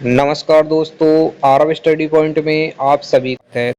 नमस्कार दोस्तों, Aarav study point में आप सभी का है।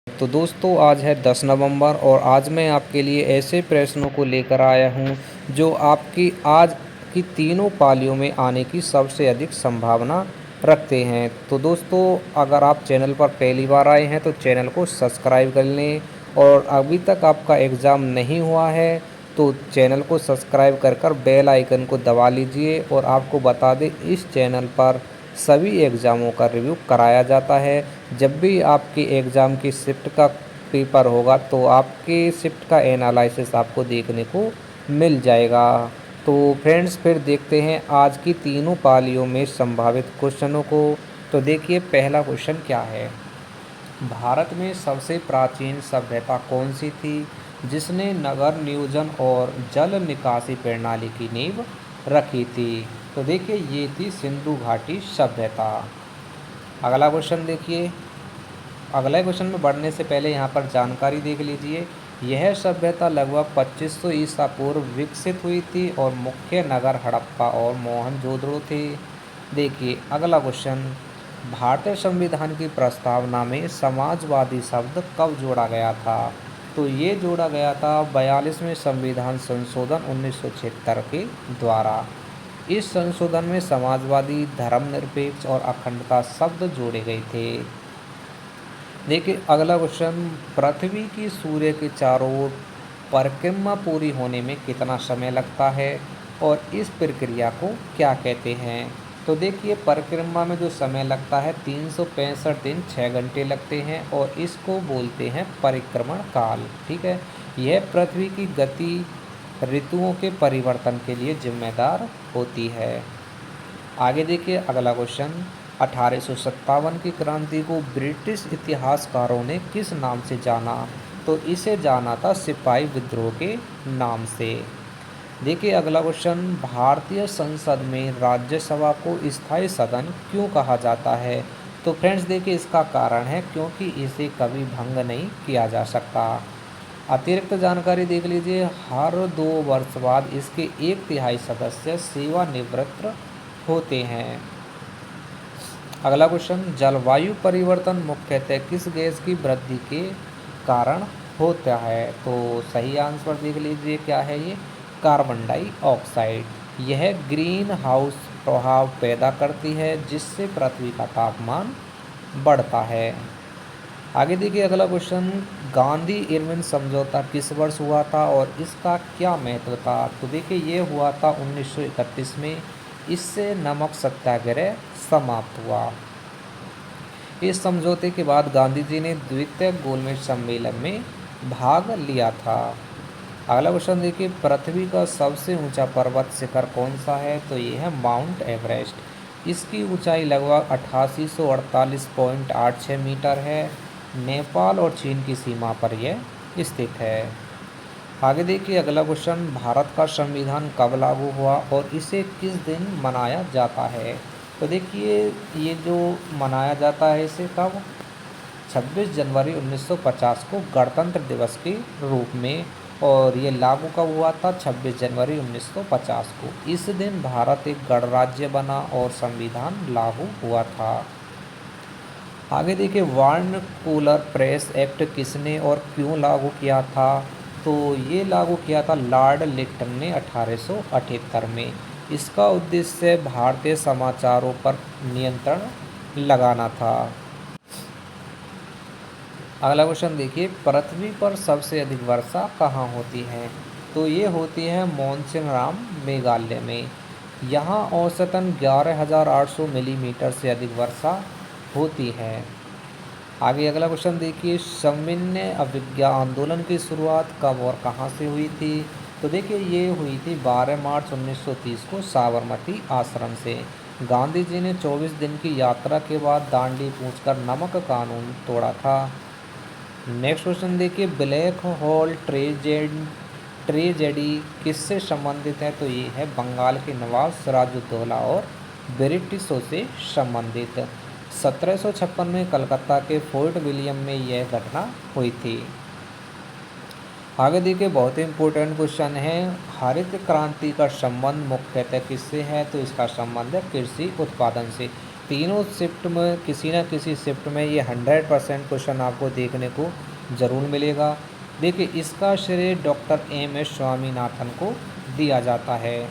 तो दोस्तों आज है 10 नवंबर और आज मैं आपके लिए ऐसे प्रश्नों को लेकर आया हूं जो आपकी आज की तीनों पालियों में आने की सबसे अधिक संभावना रखते हैं। तो दोस्तों अगर आप चैनल पर पहली बार आए हैं तो चैनल को सब्सक्राइब कर लें और अभी तक आपका एग्ज़ाम नहीं हुआ है तो चैनल को सब्सक्राइब कर बेल आइकन को दबा लीजिए। और आपको बता दें इस चैनल पर सभी एग्ज़ामों का रिव्यू कराया जाता है। जब भी आपके एग्ज़ाम की शिफ्ट का पेपर होगा तो आपके शिफ्ट का एनालिसिस आपको देखने को मिल जाएगा। तो फ्रेंड्स फिर देखते हैं आज की तीनों पालियों में संभावित क्वेश्चनों को। तो देखिए पहला क्वेश्चन क्या है। भारत में सबसे प्राचीन सभ्यता कौन सी थी जिसने नगर नियोजन और जल निकासी प्रणाली की नींव रखी थी। तो देखिए ये थी सिंधु घाटी सभ्यता। अगला क्वेश्चन देखिए। अगले क्वेश्चन में बढ़ने से पहले यहाँ पर जानकारी देख लीजिए। यह सभ्यता लगभग 2500 ईसा पूर्व विकसित हुई थी और मुख्य नगर हड़प्पा और मोहनजोदड़ो थे। देखिए अगला क्वेश्चन। भारतीय संविधान की प्रस्तावना में समाजवादी शब्द कब जोड़ा गया था। तो ये जोड़ा गया था 42वें संविधान संशोधन 1976 के द्वारा। इस संशोधन में समाजवादी, धर्मनिरपेक्ष और अखंडता शब्द जोड़े गए थे। देखिए अगला क्वेश्चन। पृथ्वी की सूर्य के चारों ओर परिक्रमा पूरी होने में कितना समय लगता है और इस प्रक्रिया को क्या कहते हैं। तो देखिए परिक्रमा में जो समय लगता है 365 दिन 6 घंटे लगते हैं और इसको बोलते हैं परिक्रमण काल। ठीक है, यह पृथ्वी की गति ऋतुओं के परिवर्तन के लिए जिम्मेदार होती है। आगे देखिए अगला क्वेश्चन। 1857 की क्रांति को ब्रिटिश इतिहासकारों ने किस नाम से जाना। तो इसे जाना था सिपाही विद्रोह के नाम से। देखिए अगला क्वेश्चन। भारतीय संसद में राज्यसभा को स्थायी सदन क्यों कहा जाता है। तो फ्रेंड्स देखिए इसका कारण है क्योंकि इसे कभी भंग नहीं किया जा सकता। अतिरिक्त जानकारी देख लीजिए। हर 2 वर्ष बाद इसके 1/3 सदस्य सेवानिवृत्त होते हैं। अगला क्वेश्चन। जलवायु परिवर्तन मुख्यतः किस गैस की वृद्धि के कारण होता है। तो सही आंसर देख लीजिए क्या है ये, कार्बन डाइऑक्साइड। यह ग्रीन हाउस प्रभाव पैदा करती है जिससे पृथ्वी का तापमान बढ़ता है। आगे देखिए अगला क्वेश्चन। गांधी इरविन समझौता किस वर्ष हुआ था और इसका क्या महत्व था। तो देखिए ये हुआ था 1931 में। इससे नमक सत्याग्रह समाप्त हुआ। इस समझौते के बाद गांधी जी ने द्वितीय गोलमेज सम्मेलन में भाग लिया था। अगला क्वेश्चन देखिए। पृथ्वी का सबसे ऊंचा पर्वत शिखर कौन सा है। तो ये है माउंट एवरेस्ट। इसकी ऊंचाई लगभग 8848.86 मीटर है। नेपाल और चीन की सीमा पर यह स्थित है। आगे देखिए अगला क्वेश्चन। भारत का संविधान कब लागू हुआ और इसे किस दिन मनाया जाता है। तो देखिए ये जो मनाया जाता है इसे कब, 26 जनवरी 1950 को गणतंत्र दिवस के रूप में। और ये लागू कब हुआ था, 26 जनवरी 1950 को। इस दिन भारत एक गणराज्य बना और संविधान लागू हुआ था। आगे देखिए वर्नाक्युलर प्रेस एक्ट किसने और क्यों लागू किया था। तो ये लागू किया था लॉर्ड लिटन ने 1878 में। इसका उद्देश्य भारतीय समाचारों पर नियंत्रण लगाना था। अगला क्वेश्चन देखिए। पृथ्वी पर सबसे अधिक वर्षा कहाँ होती है। तो ये होती है मोनसिनराम मेघालय में। यहाँ औसतन 11,800 मिलीमीटर से अधिक वर्षा होती है। आगे अगला क्वेश्चन देखिए। सविनय अवज्ञा आंदोलन की शुरुआत कब और कहाँ से हुई थी। तो देखिए ये हुई थी 12 मार्च 1930 को साबरमती आश्रम से। गांधी जी ने 24 दिन की यात्रा के बाद दांडी पहुंचकर नमक कानून तोड़ा था। नेक्स्ट क्वेश्चन देखिए। ब्लैक होल ट्रेजेडी किससे संबंधित है। तो ये है बंगाल के नवाब सिराजुद्दौला और ब्रिटिशों से संबंधित। 1756 में कलकत्ता के फोर्ट विलियम में यह घटना हुई थी। आगे देखिए बहुत ही इम्पोर्टेंट क्वेश्चन है। हरित क्रांति का संबंध मुख्यतः किससे है। तो इसका संबंध है कृषि उत्पादन से। तीनों शिफ्ट में किसी न किसी शिफ्ट में ये 100% क्वेश्चन आपको देखने को ज़रूर मिलेगा। देखिए, इसका श्रेय डॉक्टर एम.एस. स्वामीनाथन को दिया जाता है।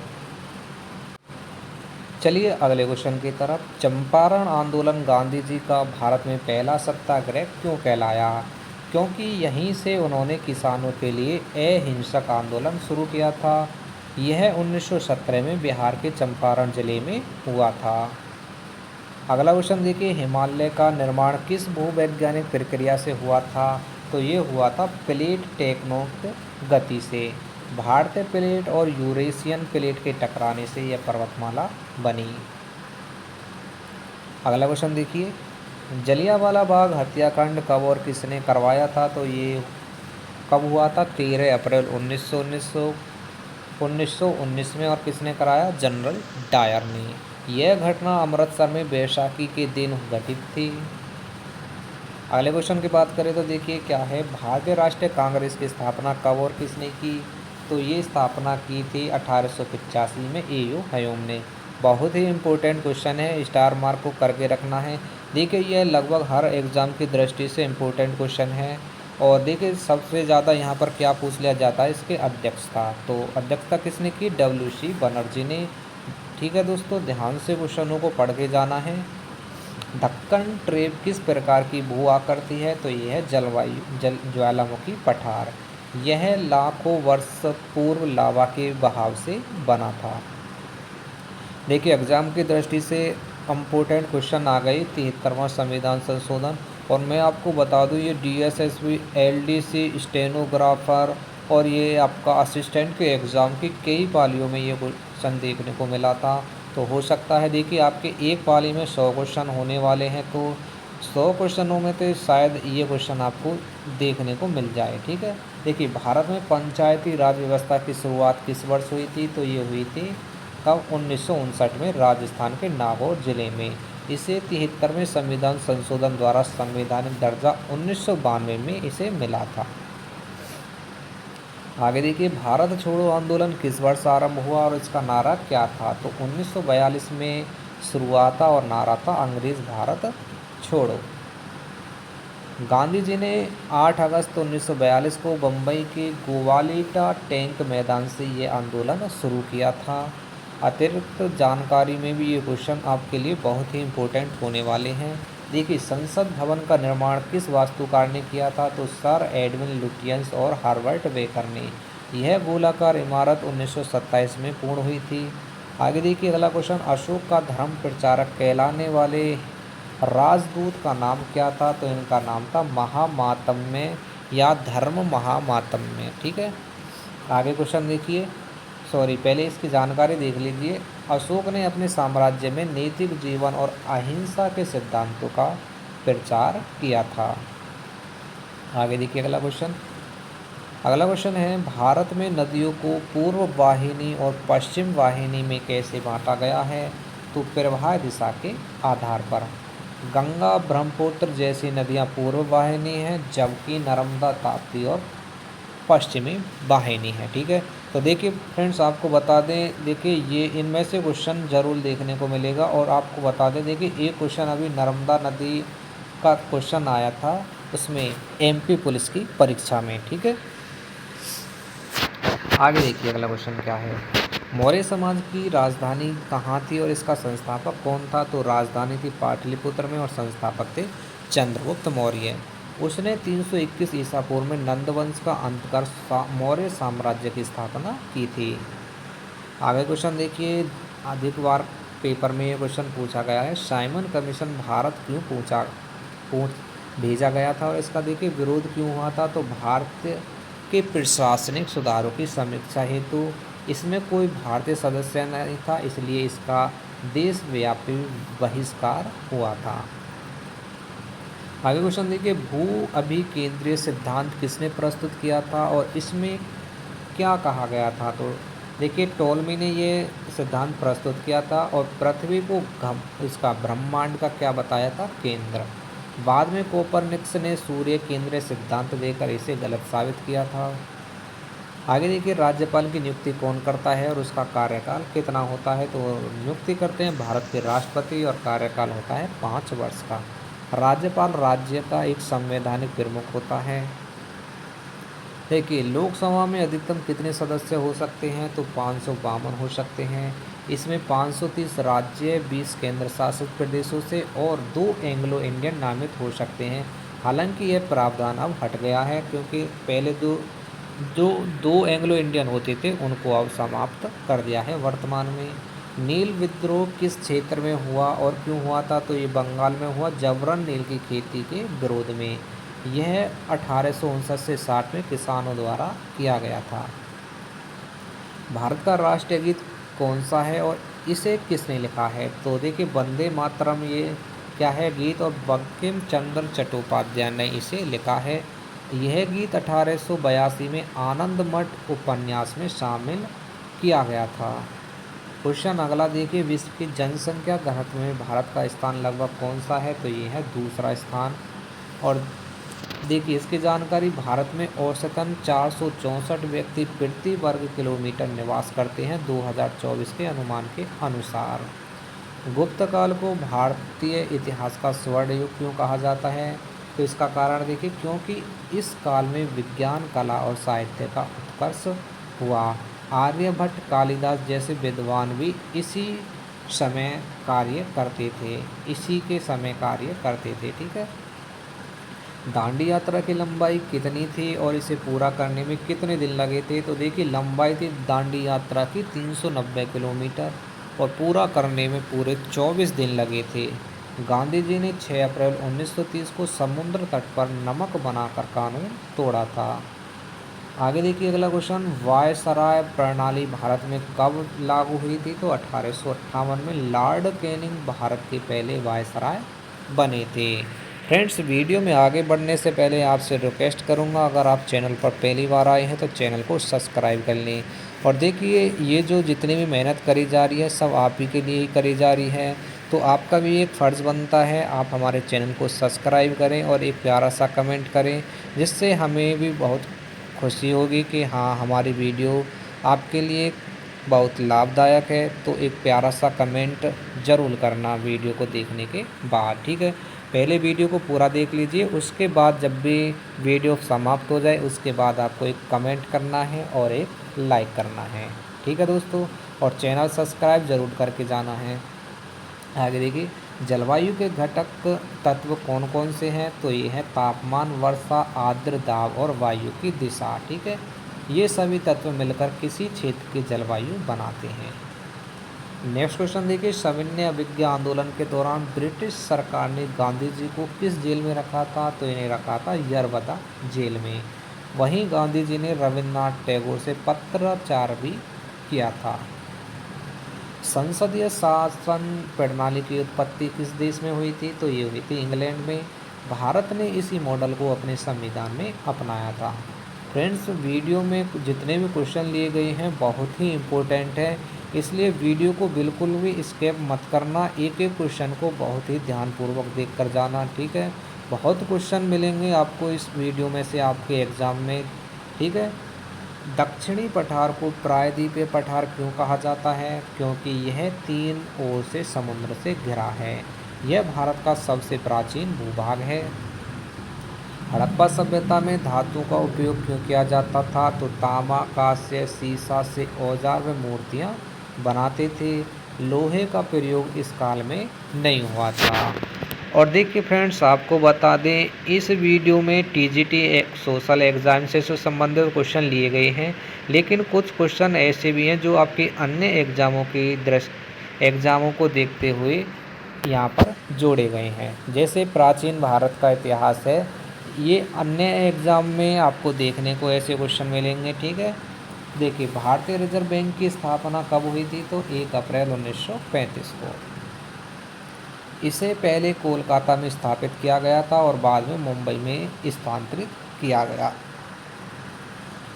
चलिए अगले क्वेश्चन की तरफ। चंपारण आंदोलन गांधी जी का भारत में पहला सत्याग्रह क्यों कहलाया? क्योंकि यहीं से उन्होंने किसानों के लिए अहिंसक आंदोलन शुरू किया था। यह 1917 में बिहार के चंपारण जिले में हुआ था। अगला क्वेश्चन देखिए, हिमालय का निर्माण किस भूवैज्ञानिक प्रक्रिया से हुआ था? तो ये हुआ था प्लेट टेक्टोनिक गति से। भारतीय प्लेट और यूरेशियन प्लेट के टकराने से यह पर्वतमाला बनी। अगला क्वेश्चन देखिए, जलियांवाला बाग हत्याकांड कब और किसने करवाया था? तो ये कब हुआ था? 13 अप्रैल 1919 में। और किसने कराया? जनरल डायर ने। यह घटना अमृतसर में बैसाखी के दिन घटित थी। अगले क्वेश्चन की बात करें तो देखिए क्या है, भारतीय राष्ट्रीय कांग्रेस की स्थापना कब और किसने की? तो ये स्थापना की थी 1885 में ए.यू. हयूम ने। बहुत ही इम्पोर्टेंट क्वेश्चन है, स्टार मार्क को करके रखना है। देखिए, यह लगभग हर एग्ज़ाम की दृष्टि से इम्पोर्टेंट क्वेश्चन है। और देखिए, सबसे ज़्यादा यहाँ पर क्या पूछ लिया जाता है, इसके अध्यक्षता। तो अध्यक्षता किसने की? W.C. बनर्जी ने। ठीक है दोस्तों, ध्यान से क्वेश्चनों को पढ़ के जाना है। दक्कन ट्रेप किस प्रकार की भू आकृति है? तो यह है ज्वालामुखी पठार। यह लाखों वर्ष पूर्व लावा के बहाव से बना था। देखिए, एग्जाम की दृष्टि से इम्पोर्टेंट क्वेश्चन आ गई 73वां संविधान संशोधन। और मैं आपको बता दूं, ये DSSB, LDC, स्टेनोग्राफर और ये आपका असिस्टेंट के एग्ज़ाम की कई पालियों में ये क्वेश्चन देखने को मिला था। तो हो सकता है, देखिए, आपके एक पाली में 100 क्वेश्चन होने वाले हैं, तो 100 क्वेश्चनों में तो शायद ये क्वेश्चन आपको देखने को मिल जाए। ठीक है, देखिए, भारत में पंचायती राज व्यवस्था की शुरुआत किस वर्ष हुई थी? तो ये हुई थी कब? 1959 में राजस्थान के नागौर जिले में। इसे 73वें संविधान संशोधन द्वारा संवैधानिक दर्जा 1992 में इसे मिला था। आगे देखिए, भारत छोड़ो आंदोलन किस वर्ष आरंभ हुआ और इसका नारा क्या था? तो 1942 में शुरुआत और नारा था अंग्रेज भारत छोड़ो। गांधी जी ने 8 अगस्त 1942 को बम्बई के गोवालिया टैंक मैदान से ये आंदोलन शुरू किया था। अतिरिक्त जानकारी में भी ये क्वेश्चन आपके लिए बहुत ही इम्पोर्टेंट होने वाले हैं। देखिए, संसद भवन का निर्माण किस वास्तुकार ने किया था? तो सर एडविन लुटियंस और हर्बर्ट बेकर ने। यह गोलाकार इमारत 1927 में पूर्ण हुई थी। आगे देखिए अगला क्वेश्चन, अशोक का धर्म प्रचारक कहलाने वाले राजदूत का नाम क्या था? तो इनका नाम था महामातम्य या धर्म महामातम्य। ठीक है, आगे क्वेश्चन देखिए, पहले इसकी जानकारी देख लीजिए। अशोक ने अपने साम्राज्य में नैतिक जीवन और अहिंसा के सिद्धांतों का प्रचार किया था। आगे देखिए अगला क्वेश्चन है, भारत में नदियों को पूर्व वाहिनी और पश्चिम वाहिनी में कैसे बांटा गया है? तो प्रवाह दिशा के आधार पर। गंगा ब्रह्मपुत्र जैसी नदियाँ पूर्व वाहिनी हैं, जबकि नर्मदा ताप्ती और पश्चिमी वाहिनी है। ठीक है, तो देखिए फ्रेंड्स, आपको बता दें, देखिए ये इनमें से क्वेश्चन जरूर देखने को मिलेगा। और आपको बता दें, देखिए एक क्वेश्चन अभी नर्मदा नदी का क्वेश्चन आया था, उसमें MP पुलिस की परीक्षा में। ठीक है, आगे देखिए अगला क्वेश्चन क्या है, मौर्य समाज की राजधानी कहाँ थी और इसका संस्थापक कौन था? तो राजधानी थी पाटलिपुत्र में और संस्थापक थे चंद्रगुप्त मौर्य। उसने 321 ईसा पूर्व में नंदवंश का अंत कर मौर्य साम्राज्य की स्थापना की थी। आगे क्वेश्चन देखिए, अधिक बार पेपर में ये क्वेश्चन पूछा गया है, साइमन कमीशन भारत क्यों भेजा गया था और इसका देखिए विरोध क्यों हुआ था? तो भारत के प्रशासनिक सुधारों की समीक्षा हेतु। इसमें कोई भारतीय सदस्य नहीं था, इसलिए इसका देशव्यापी बहिष्कार हुआ था। आगे क्वेश्चन देखिए, भू अभिकेंद्रीय सिद्धांत किसने प्रस्तुत किया था और इसमें क्या कहा गया था? तो देखिए टोलमी ने ये सिद्धांत प्रस्तुत किया था और पृथ्वी को इसका ब्रह्मांड का क्या बताया था? केंद्र। बाद में कोपरनिकस ने सूर्य केंद्रीय सिद्धांत देकर इसे गलत साबित किया था। आगे देखिए राज्यपाल की नियुक्ति कौन करता है और उसका कार्यकाल कितना होता है। तो नियुक्ति करते हैं भारत के राष्ट्रपति और कार्यकाल होता है 5 वर्ष का। राज्यपाल राज्य का एक संवैधानिक प्रमुख होता है। देखिए लोकसभा में अधिकतम कितने सदस्य हो सकते हैं। तो 552 हो सकते हैं। इसमें 530 राज्य, 20 केंद्र शासित प्रदेशों से और 2 एंग्लो इंडियन नामित हो सकते हैं। हालांकि यह प्रावधान अब हट गया है क्योंकि पहले जो दो एंग्लो इंडियन होते थे उनको अब समाप्त कर दिया है वर्तमान में। नील विद्रोह किस क्षेत्र में हुआ और क्यों हुआ था। तो ये बंगाल में हुआ जबरन नील की खेती के विरोध में। यह 1859 से 60 में किसानों द्वारा किया गया था। भारत का राष्ट्रीय गीत कौन सा है और इसे किसने लिखा है। तो देखिए वंदे मातरम ये क्या है गीत, और बंकिम चंद्र चट्टोपाध्याय ने इसे लिखा है। यह गीत 1882 में आनंद मठ उपन्यास में शामिल किया गया था। क्वेश्चन अगला देखिए, विश्व की जनसंख्या घनत्व में भारत का स्थान लगभग कौन सा है। तो ये है दूसरा स्थान। और देखिए इसकी जानकारी, भारत में औसतन 464 व्यक्ति प्रति वर्ग किलोमीटर निवास करते हैं 2024 के अनुमान के अनुसार। गुप्त काल को भारतीय इतिहास का स्वर्ण युग क्यों कहा जाता है। तो इसका कारण देखिए क्योंकि इस काल में विज्ञान, कला और साहित्य का उत्कर्ष हुआ। आर्यभट्ट, कालिदास जैसे विद्वान भी इसी समय कार्य करते थे, इसी के समय कार्य करते थे। ठीक है। दांडी यात्रा की लंबाई कितनी थी और इसे पूरा करने में कितने दिन लगे थे। तो देखिए लंबाई थी दांडी यात्रा की 390 किलोमीटर और पूरा करने में पूरे 24 दिन लगे थे। गांधी जी ने 6 अप्रैल 1930 को समुद्र तट पर नमक बनाकर कानून तोड़ा था। आगे देखिए अगला क्वेश्चन, वायसराय प्रणाली भारत में कब लागू हुई थी। तो 1858 में लॉर्ड कैनिंग भारत के पहले वायसराय बने थे। फ्रेंड्स वीडियो में आगे बढ़ने से पहले आपसे रिक्वेस्ट करूंगा, अगर आप चैनल पर पहली बार आए हैं तो चैनल को सब्सक्राइब कर लें। और देखिए ये जो जितनी भी मेहनत करी जा रही है सब आप ही के लिए ही करी जा रही है। तो आपका भी एक फ़र्ज़ बनता है आप हमारे चैनल को सब्सक्राइब करें और एक प्यारा सा कमेंट करें, जिससे हमें भी बहुत खुशी होगी कि हाँ हमारी वीडियो आपके लिए बहुत लाभदायक है। तो एक प्यारा सा कमेंट ज़रूर करना वीडियो को देखने के बाद। ठीक है, पहले वीडियो को पूरा देख लीजिए, उसके बाद जब भी वीडियो समाप्त हो जाए उसके बाद आपको एक कमेंट करना है और एक लाइक करना है। ठीक है दोस्तों, और चैनल सब्सक्राइब ज़रूर करके जाना है। आगे देखिए जलवायु के घटक तत्व कौन कौन से हैं। तो ये है तापमान, वर्षा, आर्द्र दाब और वायु की दिशा। ठीक है, ये सभी तत्व मिलकर किसी क्षेत्र की जलवायु बनाते हैं। नेक्स्ट क्वेश्चन देखिए, सविनय अवज्ञा आंदोलन के दौरान ब्रिटिश सरकार ने गांधी जी को किस जेल में रखा था। तो इन्हें रखा था यरवदा जेल में। वहीं गांधी जी ने रविन्द्रनाथ टैगोर से पत्राचार भी किया था। संसदीय शासन प्रणाली की उत्पत्ति किस देश में हुई थी। तो ये हुई थी इंग्लैंड में। भारत ने इसी मॉडल को अपने संविधान में अपनाया था। फ्रेंड्स वीडियो में जितने भी क्वेश्चन लिए गए हैं बहुत ही इम्पोर्टेंट है, इसलिए वीडियो को बिल्कुल भी स्किप मत करना। एक एक क्वेश्चन को बहुत ही ध्यानपूर्वक देख कर जाना। ठीक है, बहुत क्वेश्चन मिलेंगे आपको इस वीडियो में से आपके एग्ज़ाम में। ठीक है। दक्षिणी पठार को प्रायद्वीपीय पठार क्यों कहा जाता है। क्योंकि यह 3 ओर से समुद्र से घिरा है। यह भारत का सबसे प्राचीन भूभाग है। हड़प्पा सभ्यता में धातु का उपयोग क्यों किया जाता था। तो तांबा, कांस्य, सीसा से औजार व मूर्तियाँ बनाते थे। लोहे का प्रयोग इस काल में नहीं हुआ था। और देखिए फ्रेंड्स आपको बता दें इस वीडियो में टीजीटी सोशल एग्जाम से संबंधित क्वेश्चन लिए गए हैं, लेकिन कुछ क्वेश्चन ऐसे भी हैं जो आपके अन्य एग्ज़ामों को देखते हुए यहाँ पर जोड़े गए हैं। जैसे प्राचीन भारत का इतिहास है, ये अन्य एग्ज़ाम में आपको देखने को ऐसे क्वेश्चन मिलेंगे। ठीक है, देखिए भारतीय रिजर्व बैंक की स्थापना कब हुई थी। तो 1 अप्रैल 1935 को। इसे पहले कोलकाता में स्थापित किया गया था और बाद में मुंबई में स्थानांतरित किया गया।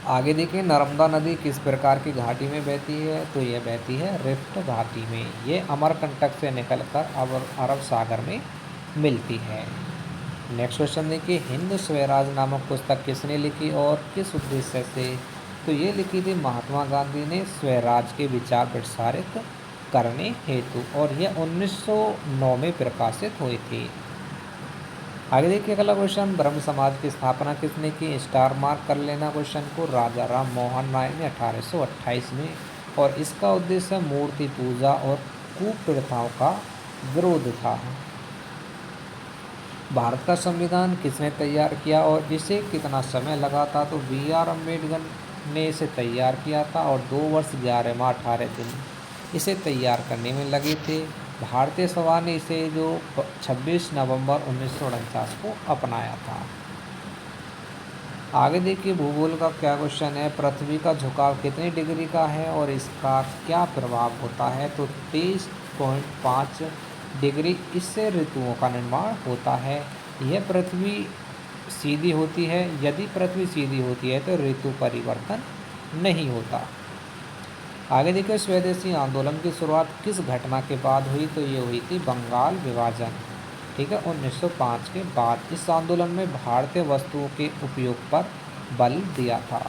आगे देखिए नर्मदा नदी किस प्रकार की घाटी में बहती है। तो यह बहती है रिफ्ट घाटी में। ये अमरकंटक से निकलकर अरब सागर में मिलती है। नेक्स्ट क्वेश्चन देखिए, हिंद स्वराज नामक पुस्तक किसने लिखी और किस उद्देश्य से। तो ये लिखी थी महात्मा गांधी ने स्वराज के विचार प्रसारित करने हेतु, और यह 1909 में प्रकाशित हुई थी। आगे देखिए अगला क्वेश्चन, ब्रह्म समाज की स्थापना किसने की? स्टार मार्क कर लेना क्वेश्चन को। राजा राम मोहन राय ने 1828 में, और इसका उद्देश्य मूर्ति पूजा और कुप्रथाओं का विरोध था। भारत का संविधान किसने तैयार किया और इसे कितना समय लगा था? तो B.R. अम्बेडकर ने इसे तैयार किया था, और 2 वर्ष 11 माह 18 दिन इसे तैयार करने में लगे थे। भारतीय सभा ने इसे जो 26 नवंबर 1949 को अपनाया था। आगे देखिए भूगोल का क्या क्वेश्चन है, पृथ्वी का झुकाव कितनी डिग्री का है और इसका क्या प्रभाव होता है? तो 23.5 डिग्री। इससे ऋतुओं का निर्माण होता है। यह पृथ्वी सीधी होती है, यदि पृथ्वी सीधी होती है तो ऋतु परिवर्तन नहीं होता। आगे देखिए स्वदेशी आंदोलन की शुरुआत किस घटना के बाद हुई? तो ये हुई थी बंगाल विभाजन, ठीक है, 1905 के बाद। इस आंदोलन में भारतीय वस्तुओं के उपयोग पर बल दिया था।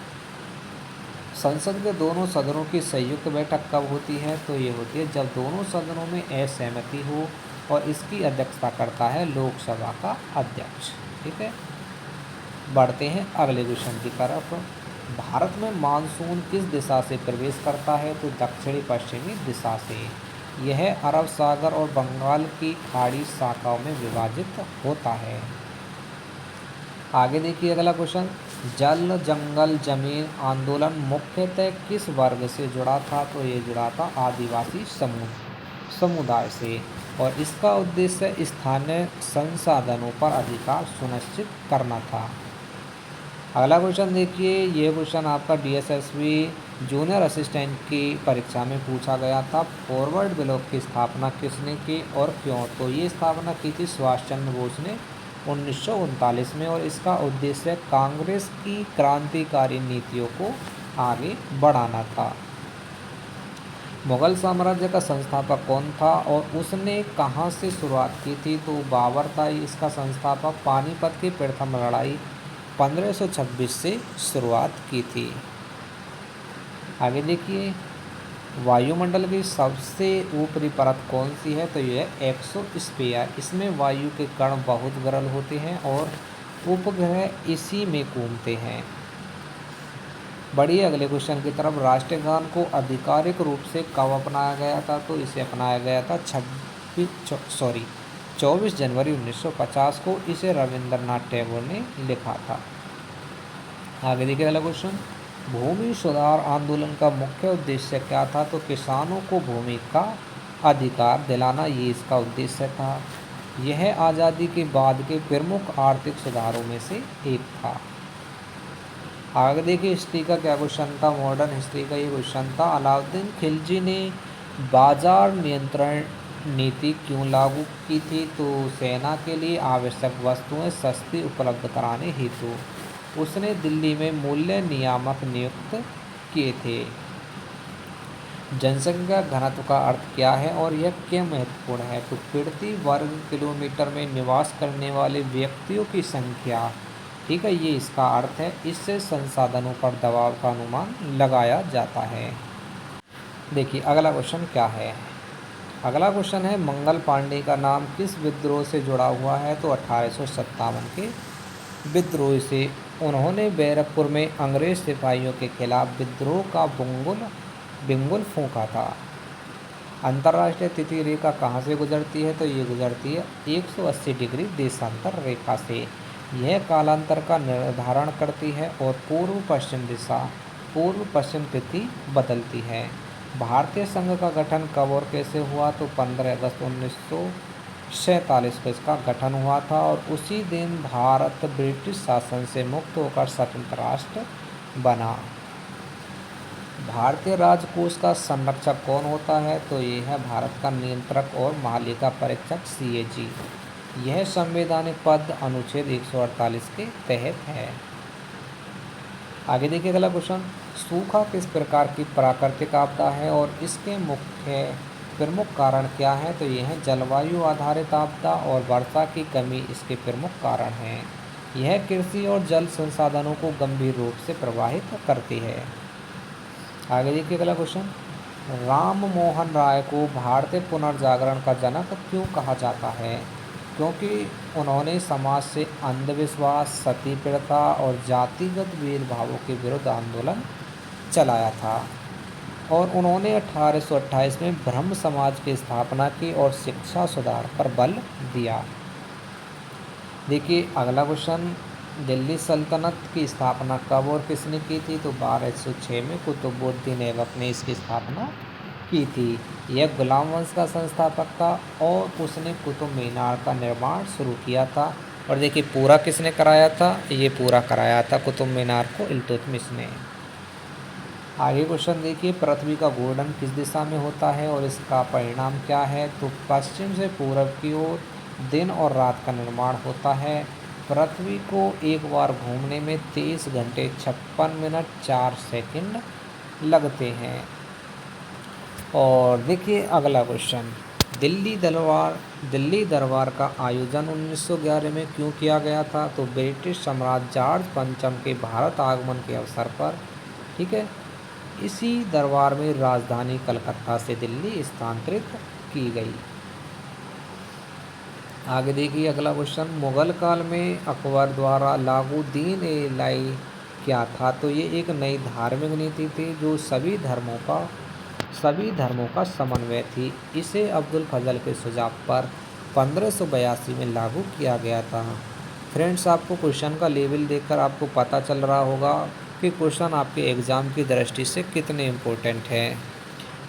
संसद के दोनों सदनों की संयुक्त बैठक कब होती है? तो ये होती है जब दोनों सदनों में असहमति हो, और इसकी अध्यक्षता करता है लोकसभा का अध्यक्ष, ठीक है। बढ़ते हैं अगले क्वेश्चन की तरफ। भारत में मानसून किस दिशा से प्रवेश करता है? तो दक्षिणी पश्चिमी दिशा से। यह अरब सागर और बंगाल की खाड़ी शाखाओं में विभाजित होता है। आगे देखिए अगला क्वेश्चन, जल जंगल जमीन आंदोलन मुख्यतः किस वर्ग से जुड़ा था? तो ये जुड़ा था आदिवासी समुदाय से, और इसका उद्देश्य स्थानीय संसाधनों पर अधिकार सुनिश्चित करना था। अगला क्वेश्चन देखिए, ये क्वेश्चन आपका DSSB जूनियर असिस्टेंट की परीक्षा में पूछा गया था। फॉरवर्ड ब्लॉक की स्थापना किसने की और क्यों? तो ये स्थापना की थी सुभाष चंद्र बोस ने 1939 में, और इसका उद्देश्य कांग्रेस की क्रांतिकारी नीतियों को आगे बढ़ाना था। मुगल साम्राज्य का संस्थापक कौन था और उसने कहाँ से शुरुआत की थी? तो बाबर था इसका संस्थापक। पानीपत की प्रथम लड़ाई 1526 से शुरुआत की थी। आगे देखिए, वायुमंडल की सबसे ऊपरी परत कौन सी है? तो यह एक्सोस्फीयर। इसमें वायु के कण बहुत विरल होते हैं और उपग्रह इसी में घूमते हैं। बढ़िए अगले क्वेश्चन की तरफ, राष्ट्रीय गान को आधिकारिक रूप से कब अपनाया गया था? तो इसे अपनाया गया था 24 जनवरी 1950 को। इसे रविंद्रनाथ टैगोर ने लिखा था। आगे देखिए अगला क्वेश्चन, भूमि सुधार आंदोलन का मुख्य उद्देश्य क्या था? तो किसानों को भूमि का अधिकार दिलाना, ये इसका उद्देश्य था। यह आज़ादी के बाद के प्रमुख आर्थिक सुधारों में से एक था। आगे देखिए हिस्ट्री का क्या क्वेश्चन था, मॉडर्न हिस्ट्री का ये क्वेश्चन था, अलाउद्दीन खिलजी ने बाजार नियंत्रण नीति क्यों लागू की थी? तो सेना के लिए आवश्यक वस्तुएं सस्ती उपलब्ध कराने हेतु उसने दिल्ली में मूल्य नियामक नियुक्त किए थे। जनसंख्या घनत्व का अर्थ क्या है और यह क्यों महत्वपूर्ण है? तो प्रति वर्ग किलोमीटर में निवास करने वाले व्यक्तियों की संख्या, ठीक है, ये इसका अर्थ है। इससे संसाधनों पर दबाव का अनुमान लगाया जाता है। देखिए अगला क्वेश्चन क्या है। अगला क्वेश्चन है, मंगल पांडे का नाम किस विद्रोह से जुड़ा हुआ है? तो 1857 के विद्रोह से। उन्होंने बैरकपुर में अंग्रेज सिपाहियों के खिलाफ विद्रोह का बिंगुल फूंका था। अंतर्राष्ट्रीय तिथि रेखा कहाँ से गुजरती है? तो ये गुजरती है 180 डिग्री देशांतर रेखा से। यह कालांतर का निर्धारण करती है और पूर्व पश्चिम तिथि बदलती है। भारतीय संघ का गठन कब और कैसे हुआ? तो 15 अगस्त 1947 को इसका गठन हुआ था, और उसी दिन भारत ब्रिटिश शासन से मुक्त होकर स्वतंत्र राष्ट्र बना। भारतीय राजकोष का संरक्षक कौन होता है? तो ये है भारत का नियंत्रक और महालेखा परीक्षक CAG। यह संवैधानिक पद अनुच्छेद 148 के तहत है। आगे देखिए अगला क्वेश्चन, सूखा किस प्रकार की प्राकृतिक आपदा है और इसके प्रमुख कारण क्या है? तो ये है जलवायु आधारित आपदा, और वर्षा की कमी इसके प्रमुख कारण हैं। यह कृषि और जल संसाधनों को गंभीर रूप से प्रभावित करती है। आगे देखिए अगला क्वेश्चन, राम मोहन राय को भारतीय पुनर्जागरण का जनक क्यों कहा जाता है? क्योंकि उन्होंने समाज से अंधविश्वास, सती प्रथा और जातिगत भेदभावों के विरुद्ध आंदोलन चलाया था और उन्होंने 1828 में ब्रह्म समाज की स्थापना की और शिक्षा सुधार पर बल दिया। देखिए अगला क्वेश्चन, दिल्ली सल्तनत की स्थापना कब और किसने की थी? तो 1206 में कुतुबुद्दीन ऐबक ने इसकी स्थापना की थी। यह गुलाम वंश का संस्थापक था और उसने कुतुब मीनार का निर्माण शुरू किया था। और देखिए पूरा किसने कराया था? ये पूरा कराया था कुतुब मीनार को इल्तुतमिश ने। आगे क्वेश्चन देखिए, पृथ्वी का घूर्णन किस दिशा में होता है और इसका परिणाम क्या है? तो पश्चिम से पूरब की ओर दिन और रात का निर्माण होता है। पृथ्वी को एक बार घूमने में 23 घंटे 56 मिनट 4 सेकंड लगते हैं। और देखिए अगला क्वेश्चन, दिल्ली दरबार का आयोजन 1911 में क्यों किया गया था? तो ब्रिटिश सम्राट जॉर्ज पंचम के भारत आगमन के अवसर पर, ठीक है। इसी दरबार में राजधानी कलकत्ता से दिल्ली स्थानांतरित की गई। आगे देखिए अगला क्वेश्चन, मुगल काल में अकबर द्वारा लागू दीन ए इलाही क्या था? तो ये एक नई धार्मिक नीति थी जो सभी धर्मों का समन्वय थी। इसे अब्दुल फजल के सुझाव पर 1582 में लागू किया गया था। फ्रेंड्स, आपको क्वेश्चन का लेवल देखकर आपको पता चल रहा होगा कि क्वेश्चन आपके एग्ज़ाम की दृष्टि से कितने इम्पोर्टेंट हैं।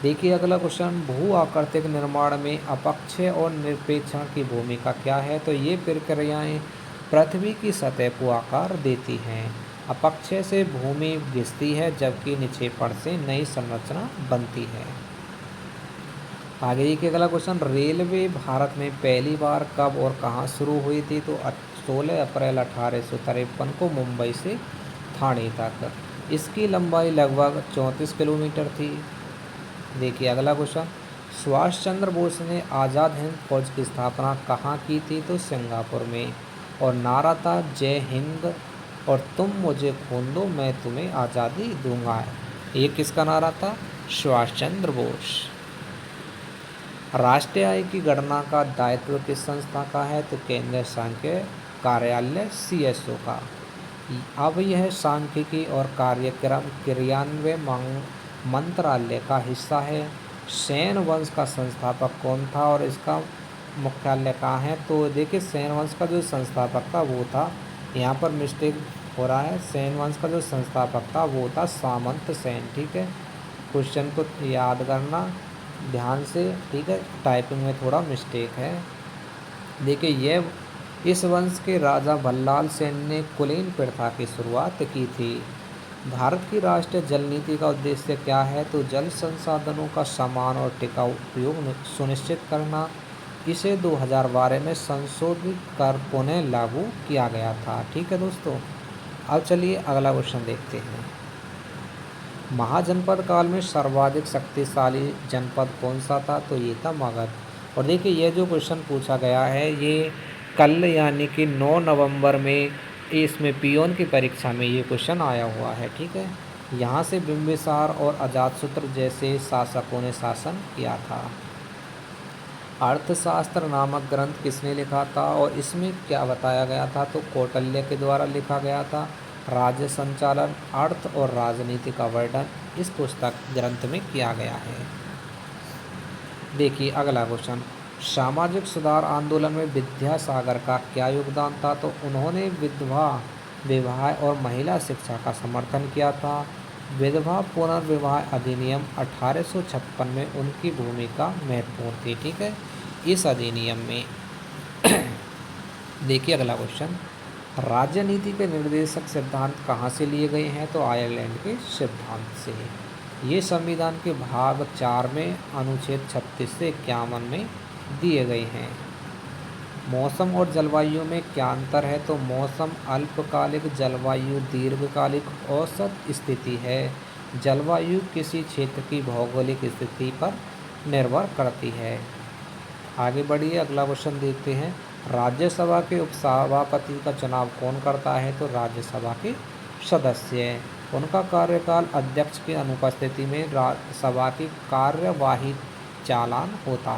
देखिए अगला क्वेश्चन, भू आकृतिक निर्माण में अपक्षय और निरपेक्षण की भूमिका क्या है? तो ये प्रक्रियाएं पृथ्वी की सतह को आकार देती हैं। अपक्षय से भूमि घिसती है जबकि निक्षेपण से नई संरचना बनती है। आगे देखिए अगला क्वेश्चन, रेलवे भारत में पहली बार कब और कहाँ शुरू हुई थी? तो 16 अप्रैल 1853 को मुंबई से ठाणे तक। इसकी लंबाई लगभग 34 किलोमीटर थी। देखिए अगला क्वेश्चन, सुभाष चंद्र बोस ने आज़ाद हिंद फौज की स्थापना कहाँ की थी? तो सिंगापुर में। और नारा था जय हिंद और तुम मुझे खून दो मैं तुम्हें आज़ादी दूंगा। ये किसका नारा था? सुभाष चंद्र बोस। राष्ट्रीय आय की गणना का दायित्व किस संस्था का है? तो केंद्रीय सांख्यिकी कार्यालय CSO का। अब यह सांख्यिकी और कार्यक्रम क्रियान्वयन मंत्रालय का हिस्सा है। सेन वंश का संस्थापक कौन था और इसका मुख्यालय कहाँ है? तो देखिए सेन वंश का जो संस्थापक था वो था, यहाँ पर मिस्टेक हो रहा है, सेन वंश का जो संस्थापक था वो था सामंत सेन। ठीक है, क्वेश्चन को याद करना ध्यान से, ठीक है, टाइपिंग में थोड़ा मिस्टेक है। देखिए ये इस वंश के राजा भल्लाल सेन ने कुलीन प्रथा की शुरुआत की थी। भारत की राष्ट्रीय जल नीति का उद्देश्य क्या है? तो जल संसाधनों का समान और टिकाऊ उपयोग सुनिश्चित करना। इसे 2012 में संशोधित कर पुनः लागू किया गया था। ठीक है दोस्तों, अब चलिए अगला क्वेश्चन देखते हैं। महाजनपद काल में सर्वाधिक शक्तिशाली जनपद कौन सा था? तो ये था मगध। और देखिए ये जो क्वेश्चन पूछा गया है ये कल यानी कि 9 नवंबर में इसमें पियोन की परीक्षा में ये क्वेश्चन आया हुआ है। ठीक है, यहाँ से बिंबिसार और अजातशत्रु जैसे शासकों ने शासन किया था। अर्थशास्त्र नामक ग्रंथ किसने लिखा था और इसमें क्या बताया गया था? तो कौटिल्य के द्वारा लिखा गया था। राज्य संचालन, अर्थ और राजनीति का वर्णन इस पुस्तक ग्रंथ में किया गया है। देखिए अगला क्वेश्चन, सामाजिक सुधार आंदोलन में विद्यासागर का क्या योगदान था? तो उन्होंने विधवा विवाह और महिला शिक्षा का समर्थन किया था। विधवा पुनर्विवाह अधिनियम 1856 में उनकी भूमिका महत्वपूर्ण थी। ठीक है, इस अधिनियम में देखिए अगला क्वेश्चन, राजनीति के निर्देशक सिद्धांत कहाँ से लिए गए हैं? तो आयरलैंड के सिद्धांत से। ये संविधान के भाग 4 में अनुच्छेद 36 से 51 में दिए गए हैं। मौसम और जलवायु में क्या अंतर है? तो मौसम अल्पकालिक, जलवायु दीर्घकालिक औसत स्थिति है। जलवायु किसी क्षेत्र की भौगोलिक स्थिति पर निर्भर करती है। आगे बढ़िए अगला क्वेश्चन देखते हैं। राज्यसभा के उपसभापति का चुनाव कौन करता है? तो राज्यसभा के सदस्य। उनका कार्यकाल अध्यक्ष की अनुपस्थिति में सभा की कार्यवाही चलना होता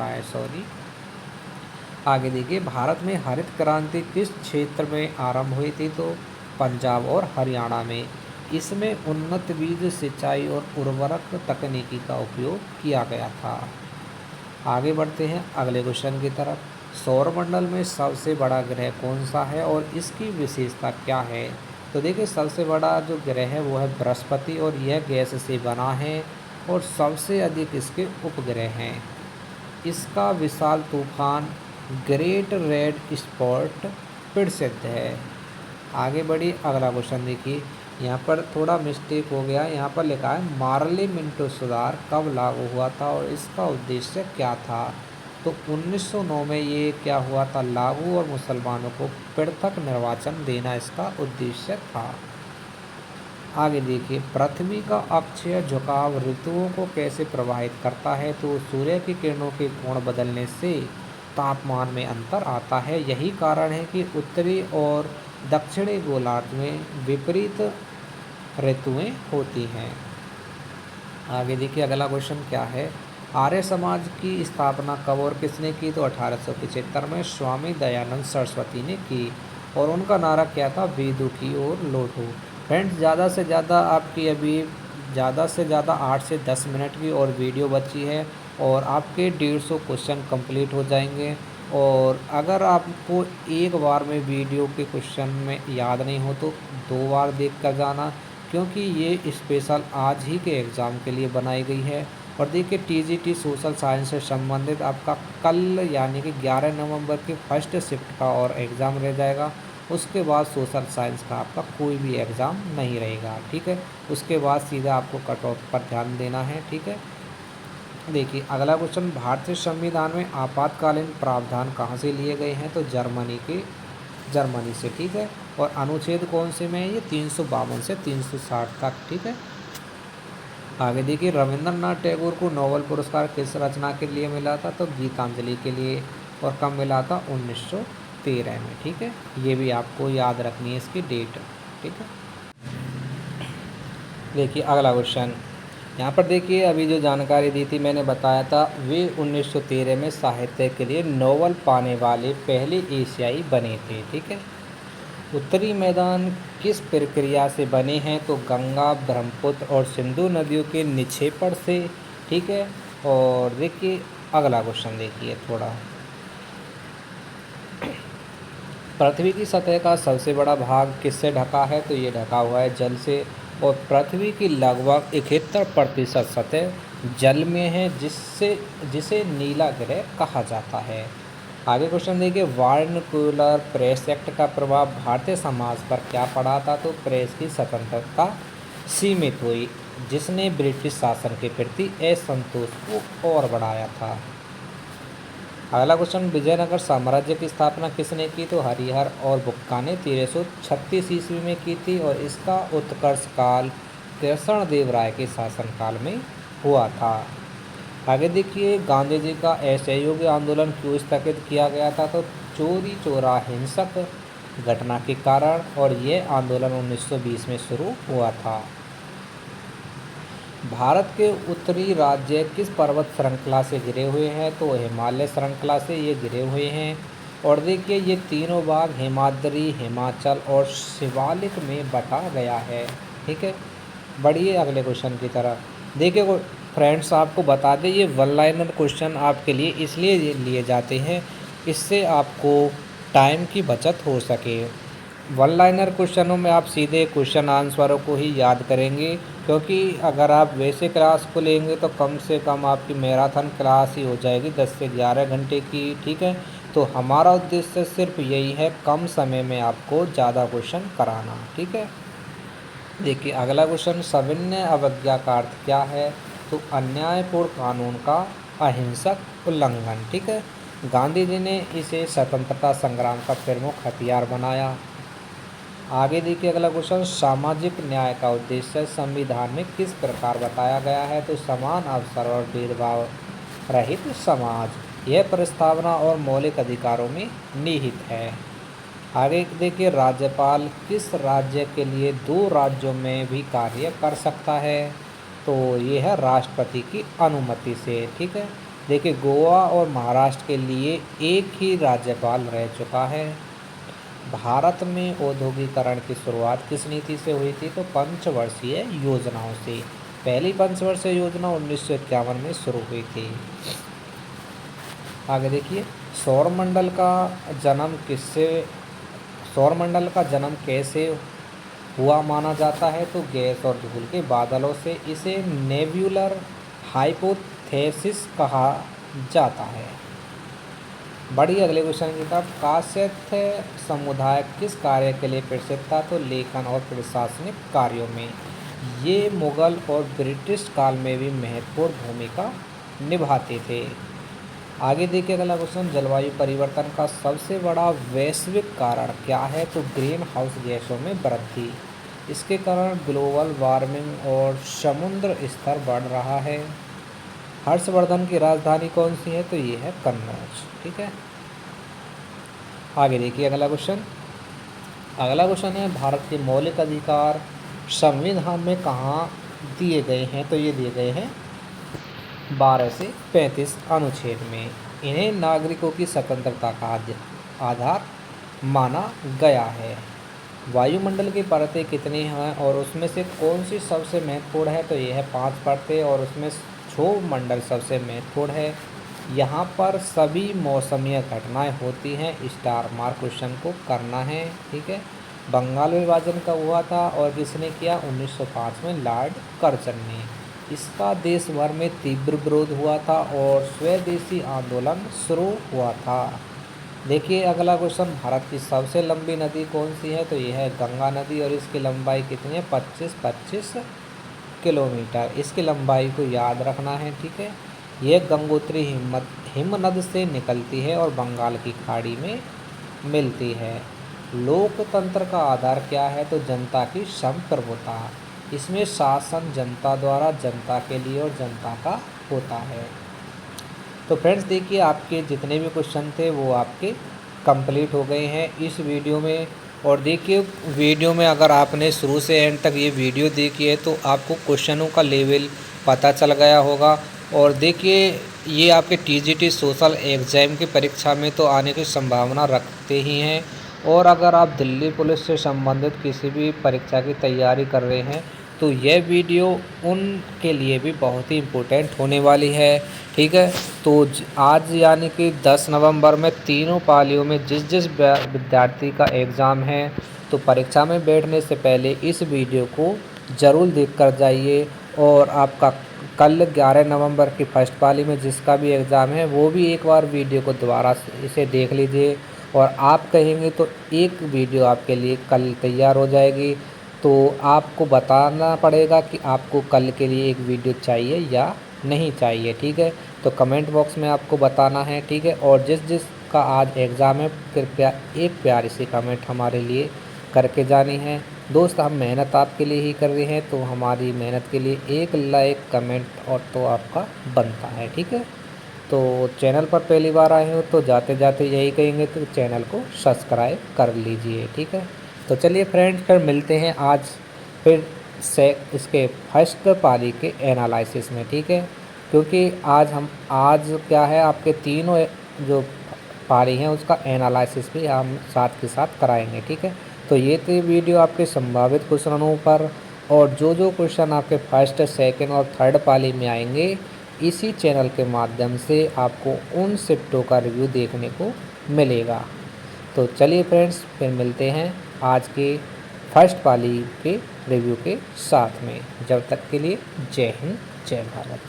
है। आगे देखिए, भारत में हरित क्रांति किस क्षेत्र में आरंभ हुई थी? तो पंजाब और हरियाणा में। इसमें उन्नत बीज, सिंचाई और उर्वरक तकनीकी का उपयोग किया गया था। आगे बढ़ते हैं अगले क्वेश्चन की तरफ। सौरमंडल में सबसे बड़ा ग्रह कौन सा है और इसकी विशेषता क्या है? तो देखिए, सबसे बड़ा जो ग्रह है वो है बृहस्पति और यह गैस से बना है और सबसे अधिक इसके उपग्रह हैं। इसका विशाल तूफान ग्रेट रेड स्पॉट प्रसिद्ध है। आगे बढ़िए, अगला क्वेश्चन देखिए। यहाँ पर थोड़ा मिस्टेक हो गया, यहाँ पर लिखा है मार्ले मिंटो सुधार कब लागू हुआ था और इसका उद्देश्य क्या था? तो 1909 में ये क्या हुआ था लागू, और मुसलमानों को पृथक निर्वाचन देना इसका उद्देश्य था। आगे देखिए, पृथ्वी का अक्षीय झुकाव ऋतुओं को कैसे प्रभावित करता है? तो सूर्य की किरणों के कोण बदलने से तापमान में अंतर आता है। यही कारण है कि उत्तरी और दक्षिणी गोलार्ध में विपरीत ऋतुएं होती हैं। आगे देखिए, अगला क्वेश्चन क्या है? आर्य समाज की स्थापना कब और किसने की? तो 1875 में स्वामी दयानंद सरस्वती ने की और उनका नारा क्या था? वेदों की ओर लौटो। फ्रेंड्स, ज़्यादा से ज़्यादा आपकी अभी ज़्यादा से ज़्यादा 8 से 10 मिनट की और वीडियो बची है और आपके 150 क्वेश्चन कंप्लीट हो जाएंगे। और अगर आपको एक बार में वीडियो के क्वेश्चन में याद नहीं हो तो 2 बार देख कर जाना, क्योंकि ये स्पेशल आज ही के एग्ज़ाम के लिए बनाई गई है। और देखिए, टीजीटी सोशल साइंस से संबंधित आपका कल यानी कि 11 नवंबर की फर्स्ट शिफ्ट का और एग्ज़ाम रह जाएगा। उसके बाद सोशल साइंस का आपका कोई भी एग्ज़ाम नहीं रहेगा, ठीक है। उसके बाद सीधा आपको कट ऑफ पर ध्यान देना है, ठीक है। देखिए, अगला क्वेश्चन, भारतीय संविधान में आपातकालीन प्रावधान कहाँ से लिए गए हैं? तो जर्मनी से, ठीक है। और अनुच्छेद कौन से में है? ये 352 से 360 तक, ठीक है। आगे देखिए, रविंद्रनाथ टैगोर को नोबेल पुरस्कार किस रचना के लिए मिला था? तो गीतांजलि के लिए। और कब मिला था? 1913 में, ठीक है। ये भी आपको याद रखनी है इसकी डेट, ठीक है। देखिए, अगला क्वेश्चन, यहाँ पर देखिए, अभी जो जानकारी दी थी मैंने बताया था वे 1913 में साहित्य के लिए नोबेल पाने वाले पहले एशियाई बने थे, ठीक है। उत्तरी मैदान किस प्रक्रिया से बने हैं? तो गंगा, ब्रह्मपुत्र और सिंधु नदियों के निक्षेपण से, ठीक है। और देखिए, अगला क्वेश्चन देखिए थोड़ा, पृथ्वी की सतह का सबसे बड़ा भाग किससे ढका है? तो ये ढका हुआ है जल से। और पृथ्वी की लगभग 71% सतह जल में है, जिसे नीला ग्रह कहा जाता है। आगे क्वेश्चन देखिए, वार्नाक्युलर प्रेस एक्ट का प्रभाव भारतीय समाज पर क्या पड़ा था? तो प्रेस की स्वतंत्रता सीमित हुई, जिसने ब्रिटिश शासन के प्रति असंतोष को और बढ़ाया था। अगला क्वेश्चन, विजयनगर साम्राज्य की स्थापना किसने की? तो हरिहर और बुक्का ने 1336 ईस्वी में की थी और इसका उत्कर्ष काल कृष्णदेवराय के शासनकाल में हुआ था। आगे देखिए, गांधी जी का असहयोग आंदोलन क्यों स्थगित किया गया था? तो चोरी चौरा हिंसक घटना के कारण, और यह आंदोलन 1920 में शुरू हुआ था। भारत के उत्तरी राज्य किस पर्वत श्रृंखला से घिरे हुए हैं? तो हिमालय श्रृंखला से ये घिरे हुए हैं। और देखिए, ये तीनों भाग हिमाद्री, हिमाचल और शिवालिक में बटा गया है, ठीक है। बढ़िए अगले क्वेश्चन की तरफ। देखिए फ्रेंड्स, आपको बता दें ये वन लाइनर क्वेश्चन आपके लिए इसलिए लिए जाते हैं, इससे आपको टाइम की बचत हो सके। वन लाइनर क्वेश्चनों में आप सीधे क्वेश्चन आंसरों को ही याद करेंगे, क्योंकि अगर आप वैसे क्लास को लेंगे तो कम से कम आपकी मैराथन क्लास ही हो जाएगी 10 से 11 घंटे की, ठीक है। तो हमारा उद्देश्य सिर्फ यही है, कम समय में आपको ज़्यादा क्वेश्चन कराना, ठीक है। देखिए, अगला क्वेश्चन, सविनय अवज्ञा का अर्थ क्या है? तो अन्यायपूर्ण कानून का अहिंसक उल्लंघन, ठीक है। गांधी जी ने इसे स्वतंत्रता संग्राम का प्रमुख हथियार बनाया। आगे देखिए, अगला क्वेश्चन, सामाजिक न्याय का उद्देश्य संविधान में किस प्रकार बताया गया है? तो समान अवसर और भेदभाव रहित समाज, यह प्रस्तावना और मौलिक अधिकारों में निहित है। आगे देखिए, राज्यपाल किस राज्य के लिए दो राज्यों में भी कार्य कर सकता है? तो ये है राष्ट्रपति की अनुमति से। ठीक है, देखिए गोवा और महाराष्ट्र के लिए एक ही राज्यपाल रह चुका है। भारत में औद्योगिकरण की शुरुआत किस नीति से हुई थी? तो पंचवर्षीय योजनाओं से। पहली पंचवर्षीय योजना 1951 में शुरू हुई थी। आगे देखिए, सौरमंडल का जन्म किससे सौरमंडल का जन्म कैसे हुआ माना जाता है? तो गैस और धूल के बादलों से। इसे नेब्यूलर हाइपोथेसिस कहा जाता है। बढ़िए अगले क्वेश्चन की तरफ। कायस्थ समुदाय किस कार्य के लिए प्रसिद्ध था? तो लेखन और प्रशासनिक कार्यों में। ये मुगल और ब्रिटिश काल में भी महत्वपूर्ण भूमिका निभाते थे। आगे देखिए अगला क्वेश्चन, जलवायु परिवर्तन का सबसे बड़ा वैश्विक कारण क्या है? तो ग्रीन हाउस गैसों में वृद्धि। इसके कारण ग्लोबल वार्मिंग और समुद्र स्तर बढ़ रहा है। हर्षवर्धन की राजधानी कौन सी है? तो ये है कन्नौज। ठीक है, आगे देखिए अगला क्वेश्चन। अगला क्वेश्चन है, भारत के मौलिक अधिकार संविधान में कहाँ दिए गए हैं? तो ये दिए गए हैं 12 से 35 अनुच्छेद में। इन्हें नागरिकों की स्वतंत्रता का आधार माना गया है। वायुमंडल की परतें कितनी हैं और उसमें से कौन सी सबसे महत्वपूर्ण है? तो यह है 5 परतें और उसमें क्षोभ मंडल सबसे महत्वपूर्ण है। यहाँ पर सभी मौसमीय घटनाएं होती हैं। स्टार मार्क क्वेश्चन को करना है। ठीक है, बंगाल विभाजन कब हुआ था और किसने किया? 1905 में लॉर्ड कर्जन ने। इसका देश भर में तीव्र विरोध हुआ था और स्वदेशी आंदोलन शुरू हुआ था। देखिए अगला क्वेश्चन, भारत की सबसे लंबी नदी कौन सी है? तो यह है गंगा नदी और इसकी लंबाई कितनी है? 25 किलोमीटर। इसकी लंबाई को याद रखना है। ठीक है, यह गंगोत्री हिमनद से निकलती है और बंगाल की खाड़ी में मिलती है। लोकतंत्र का आधार क्या है? तो जनता की संप्रभुता। इसमें शासन जनता द्वारा, जनता के लिए और जनता का होता है। तो फ्रेंड्स देखिए, आपके जितने भी क्वेश्चन थे वो आपके कंप्लीट हो गए हैं इस वीडियो में। और देखिए वीडियो में अगर आपने शुरू से एंड तक ये वीडियो देखी है तो आपको क्वेश्चनों का लेवल पता चल गया होगा। और देखिए ये आपके टीजीटी सोशल एग्ज़ाम की परीक्षा में तो आने की संभावना रखते ही हैं। और अगर आप दिल्ली पुलिस से संबंधित किसी भी परीक्षा की तैयारी कर रहे हैं तो यह वीडियो उनके लिए भी बहुत ही इम्पोर्टेंट होने वाली है। ठीक है, तो आज यानी कि 10 नवंबर में तीनों पालियों में जिस जिस विद्यार्थी का एग्ज़ाम है तो परीक्षा में बैठने से पहले इस वीडियो को ज़रूर देख कर जाइए। और आपका कल 11 नवंबर की फर्स्ट पाली में जिसका भी एग्ज़ाम है वो भी एक बार वीडियो को दोबारा इसे देख लीजिए। और आप कहेंगे तो एक वीडियो आपके लिए कल तैयार हो जाएगी। तो आपको बताना पड़ेगा कि आपको कल के लिए एक वीडियो चाहिए या नहीं चाहिए। ठीक है, तो कमेंट बॉक्स में आपको बताना है। ठीक है, और जिस जिस का आज एग्ज़ाम है कृपया एक प्यारी सी कमेंट हमारे लिए करके जानी है। दोस्त हम मेहनत आपके लिए ही कर रहे हैं तो हमारी मेहनत के लिए एक लाइक कमेंट और तो आपका बनता है। ठीक है, तो चैनल पर पहली बार आए हो तो जाते जाते यही कहेंगे तो चैनल को सब्सक्राइब कर लीजिए। ठीक है, तो चलिए फ्रेंड्स फिर मिलते हैं आज फिर से इसके फर्स्ट पारी के एनालिसिस में। ठीक है, क्योंकि आज क्या है आपके तीनों जो पारी हैं उसका एनालिसिस भी हम साथ के साथ कराएंगे। ठीक है, तो ये थी वीडियो आपके संभावित क्वेश्चनों पर। और जो जो क्वेश्चन आपके फर्स्ट सेकंड और थर्ड पाली में आएंगे इसी चैनल के माध्यम से आपको उन शिफ्टों का रिव्यू देखने को मिलेगा। तो चलिए फ्रेंड्स फिर मिलते हैं आज के फर्स्ट पाली के रिव्यू के साथ में। जब तक के लिए जय हिंद, जय भारत।